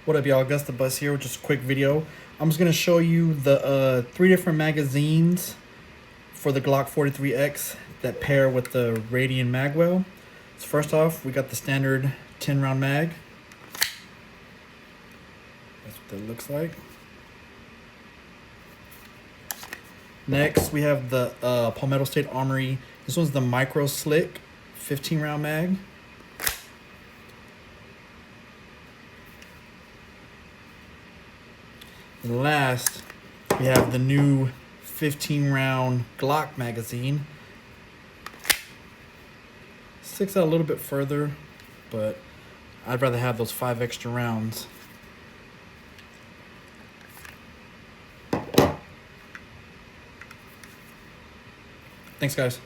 What up, y'all? Gus the Bus here with just a quick video. I'm just going to show you the 3 different magazines for the Glock 43X that pair with the Radian Magwell. So first off, we got the standard 10-round mag. That's what that looks like. Next, we have the Palmetto State Armory. This one's the Micro Slick 15-round mag. And last, we have the new 15-round Glock magazine. Sticks out a little bit further, but I'd rather have those 5 extra rounds. Thanks, guys.